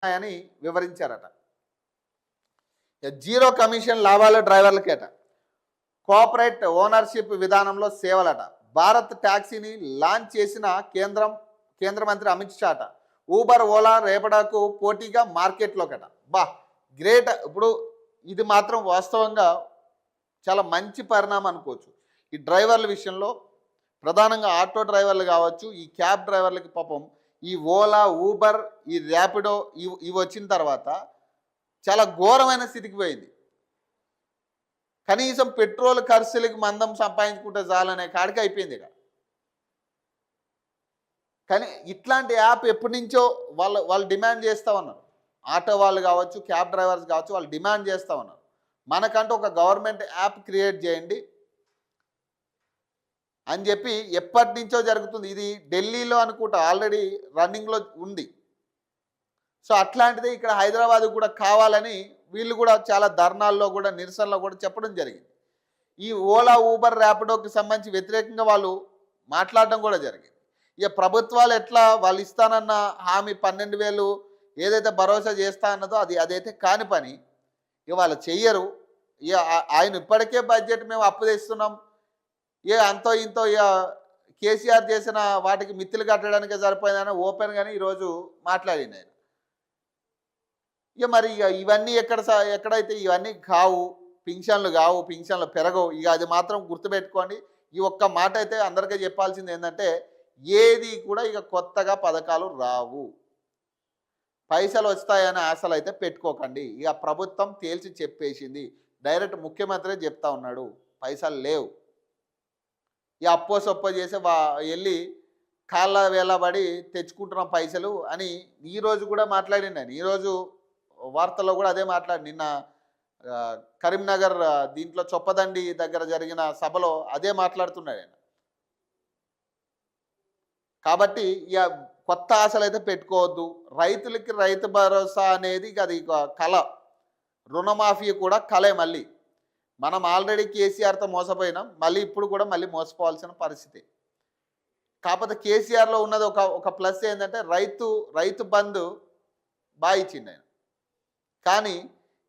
అని వివరించారట. Zero commission లాభాలు డ్రైవర్లకేట. Cooperate ownership విధానంలో సేవలట. భారత్ ట్యాక్సీని లాంచ్ చేసిన కేంద్ర మంత్రి అమిత్ షా అట. ఊబర్ ఓలా రేపడాకు పోటీగా మార్కెట్లోకట. బా గ్రేట్. ఇప్పుడు ఇది మాత్రం వాస్తవంగా చాలా మంచి పరిణామం అనుకోవచ్చు. ఈ డ్రైవర్ల విషయంలో ప్రధానంగా ఆటో డ్రైవర్లు కావచ్చు, ఈ క్యాబ్ డ్రైవర్లకి పాపం ఈ ఓలా, ఊబర్, ఈ ర్యాపిడో ఇవి వచ్చిన తర్వాత చాలా ఘోరమైన స్థితికి పోయింది. కనీసం పెట్రోల్ ఖర్చులకి మందం సంపాదించుకుంటే చాలనే కాడికి అయిపోయింది ఇక. కానీ ఇట్లాంటి యాప్ ఎప్పటి నుంచో వాళ్ళు డిమాండ్ చేస్తూ ఉన్నారు. ఆటో వాళ్ళు కావచ్చు, క్యాబ్ డ్రైవర్స్ కావచ్చు, వాళ్ళు డిమాండ్ చేస్తూ ఉన్నారు. మనకంటూ ఒక గవర్నమెంట్ యాప్ క్రియేట్ చేయండి అని చెప్పి ఎప్పటి నుంచో జరుగుతుంది. ఇది ఢిల్లీలో అనుకుంటా ఆల్రెడీ రన్నింగ్లో ఉంది. సో అట్లాంటిది ఇక్కడ హైదరాబాద్ కూడా కావాలని వీళ్ళు కూడా చాలా ధర్నాల్లో కూడా, నిరసనలో కూడా చెప్పడం జరిగింది. ఈ ఓలా, ఊబర్, ర్యాపిడోకి సంబంధించి వ్యతిరేకంగా వాళ్ళు మాట్లాడడం కూడా జరిగింది. ఇక ప్రభుత్వాలు ఎట్లా వాళ్ళు ఇస్తానన్న హామీ 12,000 ఏదైతే భరోసా చేస్తా అన్నదో అదైతే కాని పని. ఇక వాళ్ళు చెయ్యరు. ఇక ఆయన ఇప్పటికే బడ్జెట్ మేము అప్పు తెస్తున్నాం, అంతో ఇంతో ఇక కేసీఆర్ చేసిన వాటికి మిత్తులు కట్టడానికే సరిపోయిందని ఓపెన్గానే ఈరోజు మాట్లాడింది ఆయన. ఇక మరి ఇవన్నీ ఎక్కడైతే ఇవన్నీ కావు, పింఛన్లు పెరగవు. ఇక అది మాత్రం గుర్తుపెట్టుకోండి. ఈ ఒక్క మాట అయితే అందరికీ చెప్పాల్సింది ఏంటంటే, ఏది కూడా ఇక కొత్తగా పథకాలు రావు. పైసలు వస్తాయనే ఆశలు అయితే పెట్టుకోకండి. ఇక ప్రభుత్వం తేల్చి చెప్పేసింది. డైరెక్ట్ ముఖ్యమంత్రి చెప్తా ఉన్నాడు, పైసలు లేవు. ఈ అప్పో సొప్పో చేసి వెళ్ళి కాళ్ళ వేళబడి తెచ్చుకుంటున్నాం పైసలు అని ఈరోజు కూడా మాట్లాడిండు ఆయన. ఈరోజు వార్తల్లో కూడా అదే నిన్న కరీంనగర్ దీంట్లో చొప్పదండి దగ్గర జరిగిన సభలో అదే మాట్లాడుతున్నాడు ఆయన. కాబట్టి ఇక కొత్త ఆశలు అయితే పెట్టుకోవద్దు. రైతులకి రైతు భరోసా అనేది అది కళ. రుణమాఫీ కూడా కళే. మళ్ళీ మనం ఆల్రెడీ కేసీఆర్తో మోసపోయినాం, మళ్ళీ ఇప్పుడు కూడా మళ్ళీ మోసపోవాల్సిన పరిస్థితి. కాకపోతే కేసీఆర్లో ఉన్నది ఒక ప్లస్ ఏంటంటే రైతు బంధు బాగా ఇచ్చింది ఆయన. కానీ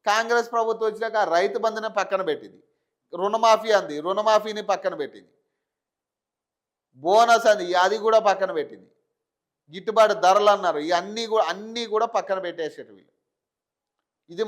కాంగ్రెస్ ప్రభుత్వం వచ్చినాక రైతు బంధుని పక్కన పెట్టింది, రుణమాఫీ అంది, రుణమాఫీని పక్కన పెట్టింది, బోనస్ అంది, అది కూడా పక్కన పెట్టింది, గిట్టుబాటు ధరలు అన్నారు, అన్నీ కూడా పక్కన పెట్టేసేటి వీళ్ళు. ఇది